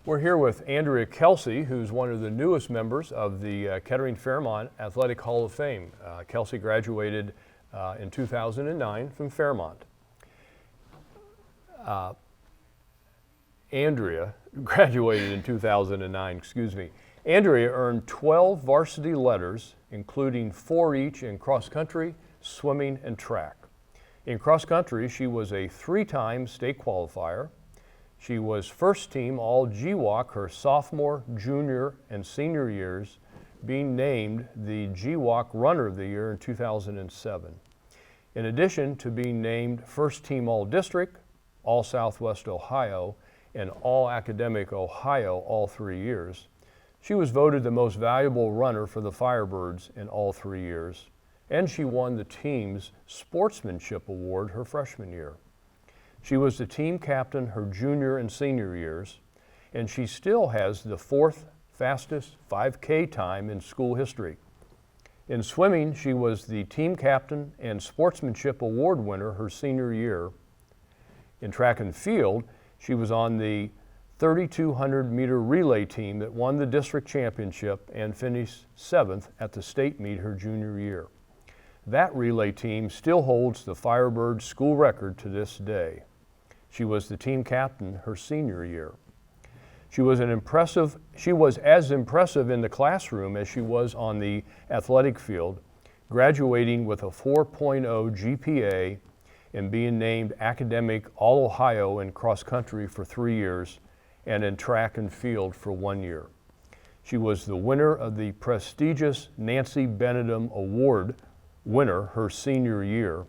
We're here with Andrea Kelsey, who's one of the newest members of the Kettering-Fairmont Athletic Hall of Fame. Kelsey graduated in 2009 from Fairmont. Andrea graduated in 2009, Andrea earned 12 varsity letters, including 4 each in cross country, swimming, and track. In cross country, she was a 3-time state qualifier. She was first team all GWAC her sophomore, junior, and senior years, being named the GWAC Runner of the Year in 2007. In addition to being named first team all district, all Southwest Ohio, and all academic Ohio all 3 years, she was voted the most valuable runner for the Firebirds in all 3 years, and she won the team's sportsmanship award her freshman year. She was the team captain her junior and senior years, and she still has the 4th fastest 5K time in school history. In swimming, she was the team captain and sportsmanship award winner her senior year. In track and field, she was on the 3,200 meter relay team that won the district championship and finished 7th at the state meet her junior year. That relay team still holds the Firebird school record to this day. She was the team captain her senior year. She was as impressive in the classroom as she was on the athletic field, graduating with a 4.0 GPA and being named academic All-Ohio in cross country for 3 years and in track and field for 1 year. She was the winner of the prestigious Nancy Benedum Award winner her senior year.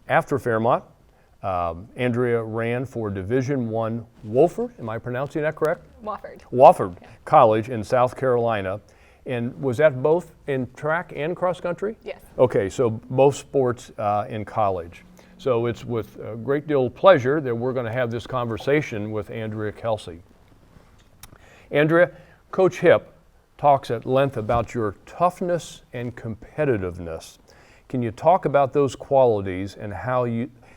After Fairmont, Andrea ran for Division I Wofford, am I pronouncing that correct? Wofford yeah. College in South Carolina. And was that both in track and cross country? Yes. Okay, so both sports in college. So it's with a great deal of pleasure that we're going to have this conversation with Andrea Kelsey. Andrea, Coach Hip talks at length about your toughness and competitiveness. Can you talk about those qualities and how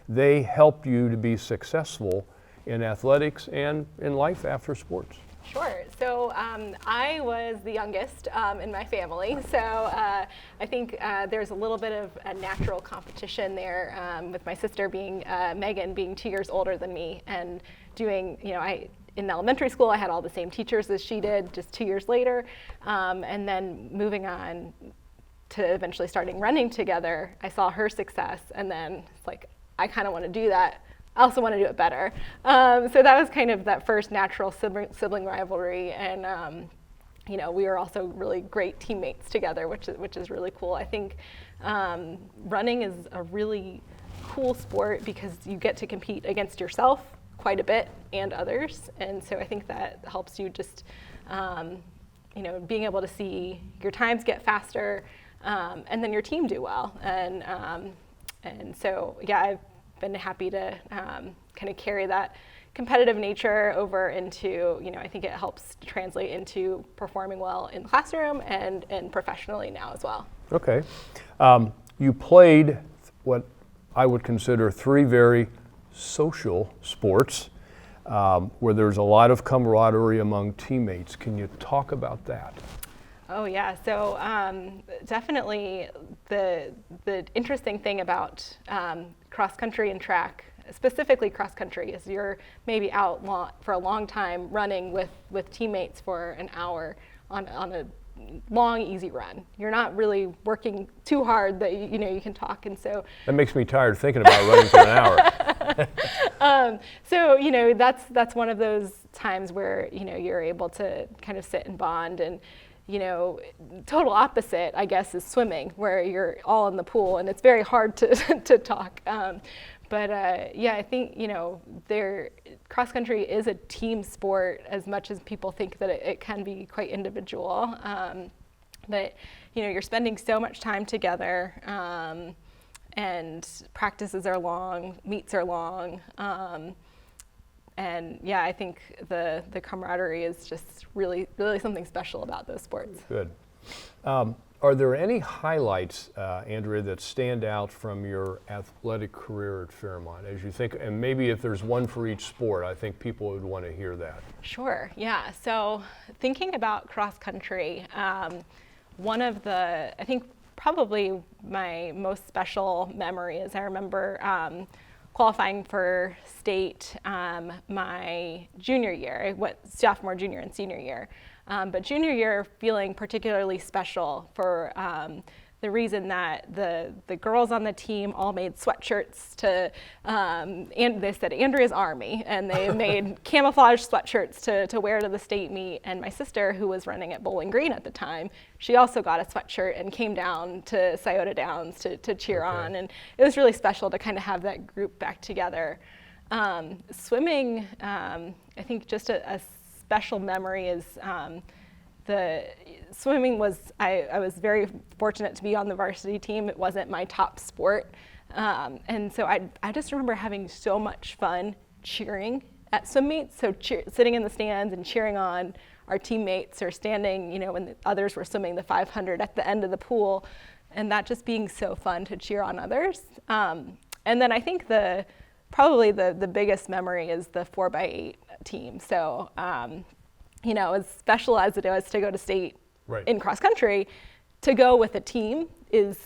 they help you to be successful in athletics and in life after sports? Sure. So I was the youngest in my family, so I think there's a little bit of a natural competition there with my sister being, Megan, being 2 years older than me and doing, in elementary school I had all the same teachers as she did, just 2 years later, and then moving on to eventually starting running together, I saw her success, and then it's like, I kind of want to do that. I also want to do it better. So that was kind of that first natural sibling rivalry, and we were also really great teammates together, which is really cool. I think running is a really cool sport because you get to compete against yourself quite a bit and others, and so I think that helps you just being able to see your times get faster, and then your team do well, and so yeah, I've been happy to kind of carry that competitive nature over into, I think it helps translate into performing well in the classroom and professionally now as well. Okay. You played what I would consider 3 very social sports where there's a lot of camaraderie among teammates. Can you talk about that? Oh yeah, so definitely the interesting thing about cross country and track, specifically cross country, is you're maybe out for a long time running with teammates for an hour on a long, easy run. You're not really working too hard that you can talk, and so that makes me tired thinking about running for an hour. So that's one of those times where you're able to kind of sit and bond, and total opposite, I guess, is swimming, where you're all in the pool and it's very hard to talk. Yeah, I think, cross country is a team sport as much as people think that it can be quite individual. But, you're spending so much time together, and practices are long, meets are long. And yeah, I think the camaraderie is just really, really something special about those sports. Good. Are there any highlights, Andrea, that stand out from your athletic career at Fairmont as you think, and maybe if there's one for each sport, I think people would want to hear that. Sure, yeah. So thinking about cross country, one of the, I think probably my most special memory is I remember qualifying for state my junior year, sophomore, junior, and senior year. But junior year feeling particularly special for the reason that the girls on the team all made sweatshirts and they said Andrea's Army, and they made camouflage sweatshirts to wear to the state meet. And my sister, who was running at Bowling Green at the time, she also got a sweatshirt and came down to Scioto Downs to cheer on. And it was really special to kind of have that group back together. Swimming, I think just a special memory is the swimming was, I was very fortunate to be on the varsity team. It wasn't my top sport. And so I just remember having so much fun cheering at swim meets. So sitting in the stands and cheering on our teammates, or standing, when the others were swimming the 500 at the end of the pool, and that just being so fun to cheer on others. And then I think probably the biggest memory is the 4x8 team. So, as special as it was to go to state in cross country, to go with a team is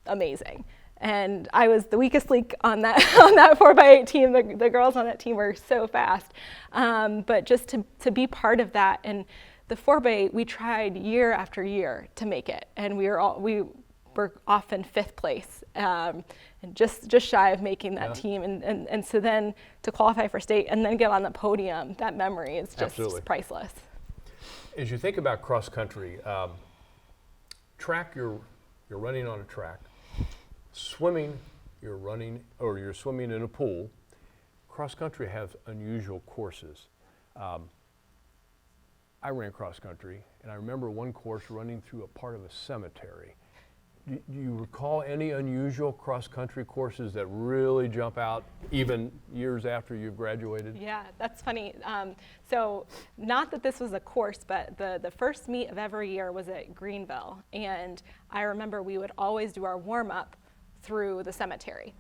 amazing. And I was the weakest link on that 4x8 team. The girls on that team were so fast. But just to be part of that, and the 4x8, we tried year after year to make it, and we were often fifth place, and just shy of making that team. And so then to qualify for state and then get on the podium, that memory is just priceless. As you think about cross country, track, you're running on a track. Swimming, you're swimming in a pool. Cross country has unusual courses. I ran cross country, and I remember one course running through a part of a cemetery. Do you recall any unusual cross-country courses that really jump out even years after you've graduated? Yeah, that's funny. So not that this was a course, but the first meet of every year was at Greenville. And I remember we would always do our warm-up through the cemetery.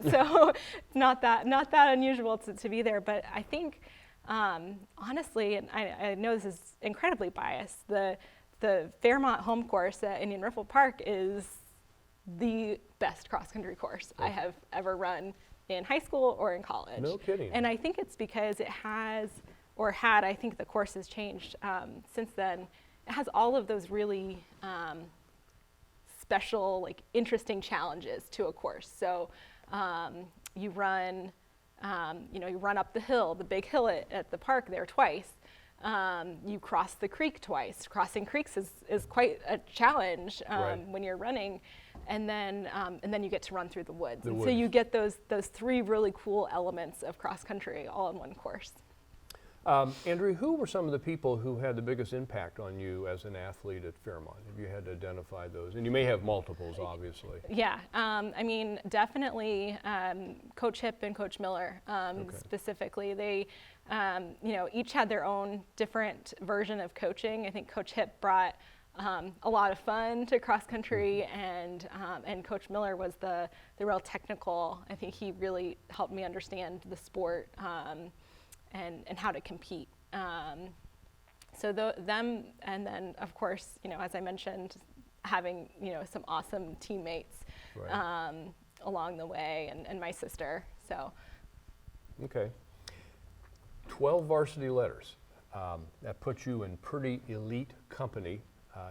So not that unusual to be there. But I think, honestly, and I know this is incredibly biased, the Fairmont home course at Indian Riffle Park is the best cross-country course I have ever run in high school or in college. No kidding. And I think it's because it has, or had, I think the course has changed since then. It has all of those really special, interesting challenges to a course. So you run up the hill, the big hill at the park there twice. You cross the creek twice. Crossing creeks is quite a challenge when you're running, and then you get to run through the woods. So you get those three really cool elements of cross country all in one course. Andrea, who were some of the people who had the biggest impact on you as an athlete at Fairmont? If you had to identify those, and you may have multiples, obviously. Yeah, definitely Coach Hip and Coach Miller specifically. They each had their own different version of coaching. I think Coach Hip brought a lot of fun to cross country, and Coach Miller was the real technical. I think he really helped me understand the sport and how to compete. So them, and then of course, as I mentioned, having some awesome teammates along the way, and my sister. So. Okay. 12 varsity letters. That puts you in pretty elite company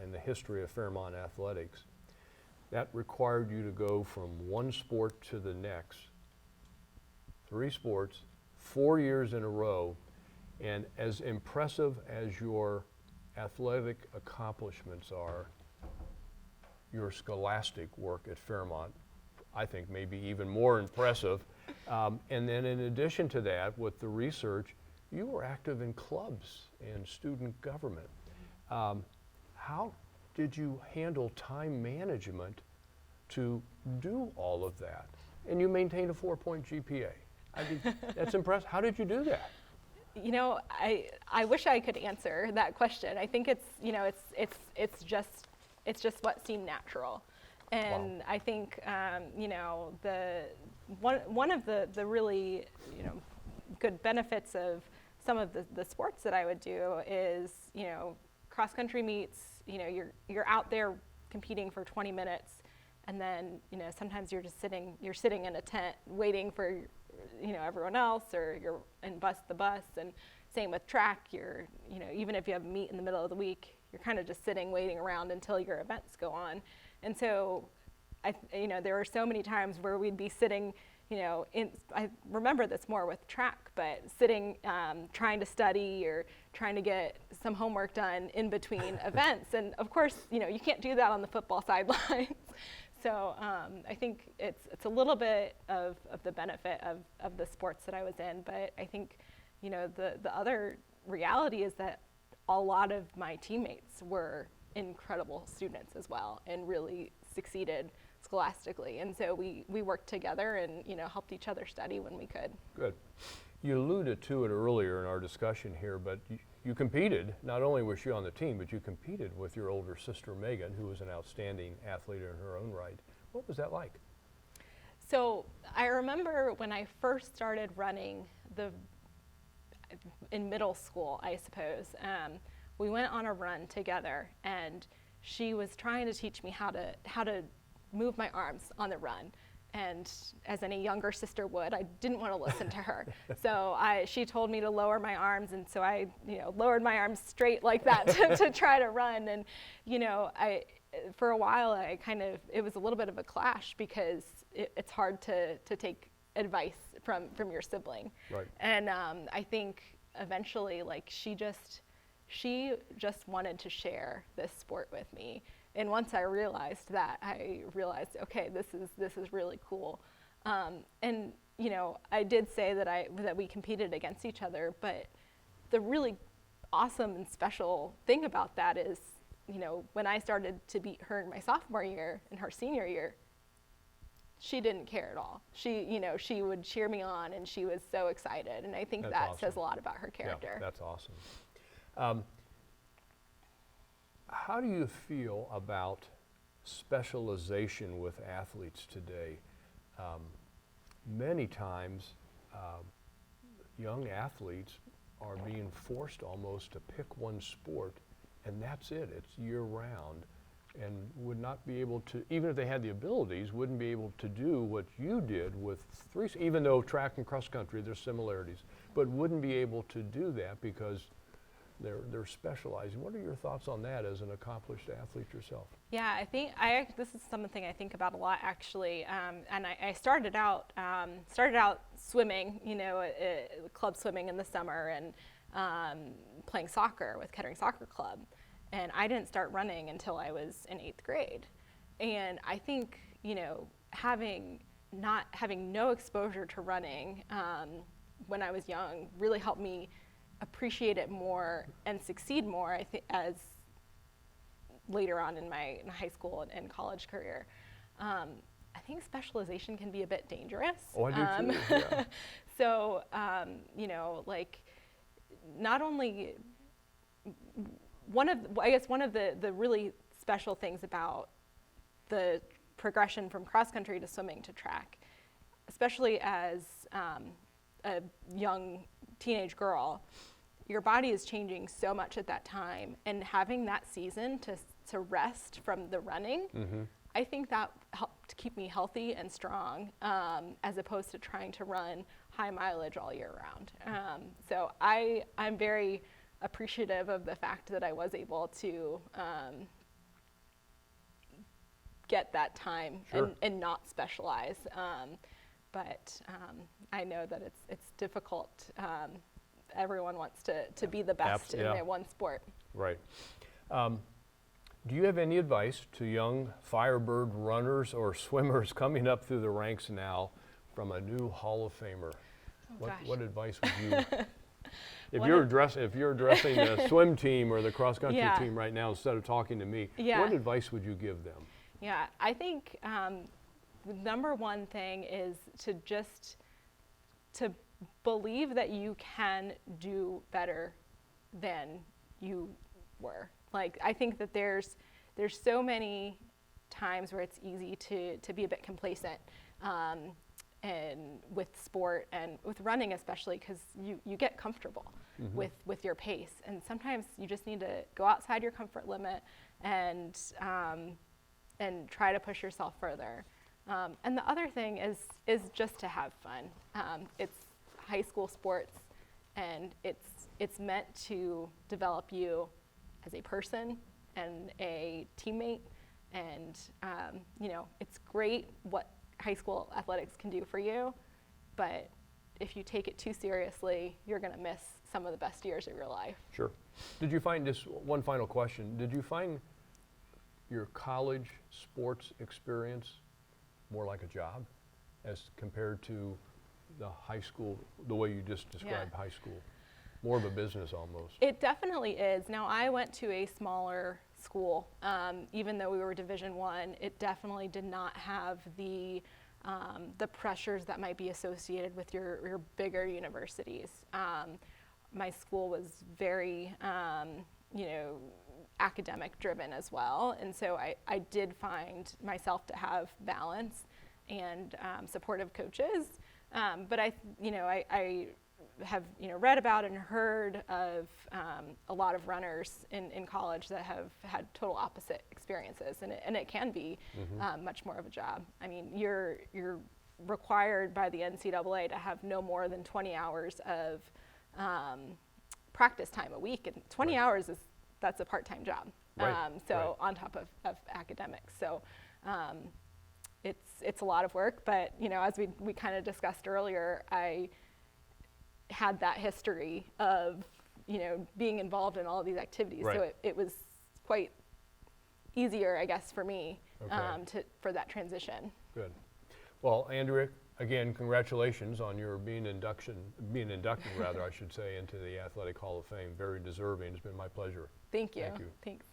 in the history of Fairmont athletics. That required you to go from one sport to the next, 3 sports, 4 years in a row, and as impressive as your athletic accomplishments are, your scholastic work at Fairmont, I think, may be even more impressive. And then in addition to that, with the research, you were active in clubs and student government. How did you handle time management to do all of that? And you maintained a 4-point GPA. That's impressive. How did you do that? I wish I could answer that question. I think it's just it's just what seemed natural. And Wow. I think, you know, one of the really, you know, good benefits of some of the sports that I would do is, you know, cross country meets, you know, you're out there competing for 20 minutes, and then, you know, sometimes you're sitting in a tent waiting for, you know, everyone else, or you're in the bus, and same with track. You know, even if you have a meet in the middle of the week, you're kind of just sitting waiting around until your events go on. And so, you know, there were so many times where we'd be sitting, you know, I remember this more with track, but sitting, trying to study or trying to get some homework done in between events. And of course, you know, you can't do that on the football sidelines. So I think it's a little bit of the benefit of the sports that I was in. But I think, you know, the other reality is that a lot of my teammates were incredible students as well, and really succeeded scholastically. And so we worked together and, you know, helped each other study when we could. Good. You alluded to it earlier in our discussion here, but you competed. Not only was she on the team, but you competed with your older sister, Megan, who was an outstanding athlete in her own right. What was that like? So I remember when I first started running in middle school, I suppose, we went on a run together, and she was trying to teach me how to move my arms on the run. And as any younger sister would, I didn't want to listen to her. So she told me to lower my arms, and so I, you know, lowered my arms straight like that to try to run. And, you know, for a while, it was a little bit of a clash, because it's hard to take advice from your sibling. Right. And I think eventually, like, she just wanted to share this sport with me. And once I realized that, okay, this is really cool. And, you know, I did say that we competed against each other, but the really awesome and special thing about that is, you know, when I started to beat her in my sophomore year and her senior year, she didn't care at all. She, you know, she would cheer me on, and she was so excited. And I think That's that awesome. says a lot about her character. Yeah, that's awesome. How do you feel about specialization with athletes today? Many times, young athletes are being forced almost to pick one sport, and that's it. It's year-round, and would not be able to, even if they had the abilities, wouldn't be able to do what you did with three, even though track and cross country, there's similarities, but wouldn't be able to do that because they're specializing. What are your thoughts on that as an accomplished athlete yourself? Yeah, I think this is something I think about a lot, actually. And I started out swimming, you know, club swimming in the summer, and playing soccer with Kettering Soccer Club. And I didn't start running until I was in 8th grade. And I think, you know, having no exposure to running when I was young really helped me appreciate it more and succeed more, I think, as later on in my high school and college career. I think specialization can be a bit dangerous. Oh, I do too, yeah. So, you know, like, not only one of the really special things about the progression from cross country to swimming to track, especially as a young teenage girl, your body is changing so much at that time, and having that season to rest from the running, I think that helped keep me healthy and strong, as opposed to trying to run high mileage all year round. So I'm very appreciative of the fact that I was able to get that time. Sure. and not specialize. But I know that it's difficult. Everyone wants to be the best in their one sport. Right. Do you have any advice to young Firebird runners or swimmers coming up through the ranks now from a new Hall of Famer? What advice would you? If you're addressing the swim team or the cross country team right now, instead of talking to me, what advice would you give them? Yeah, I think the number one thing is to believe that you can do better than you were. Like, I think that there's there's so many times where it's easy to be a bit complacent, and with sport and with running especially, because you get comfortable with your pace, and sometimes you just need to go outside your comfort limit and try to push yourself further. And the other thing is just to have fun. It's high school sports, and it's meant to develop you as a person and a teammate. And it's great what high school athletics can do for you, but if you take it too seriously, you're going to miss some of the best years of your life. Sure. Did you find, just one final question, did you find your college sports experience more like a job as compared to the high school, the way you just described high school? More of a business almost. It definitely is. Now, I went to a smaller school. Even though we were Division I, it definitely did not have the pressures that might be associated with your bigger universities. My school was very, academic driven as well, and so I did find myself to have balance and supportive coaches. But I have read about and heard of a lot of runners in college that have had total opposite experiences, and it can be much more of a job. I mean, you're required by the NCAA to have no more than 20 hours of practice time a week, and 20 hours that's a part-time job. On top of academics, so it's a lot of work. But as we kind of discussed earlier, I had that history of being involved in all of these activities, so it was quite easier, I guess, for me for that transition. Good. Well, Andrea, again, congratulations on your being inducted rather, I should say, into the Athletic Hall of Fame. Very deserving. It's been my pleasure. Thank you. Thank you. Thanks.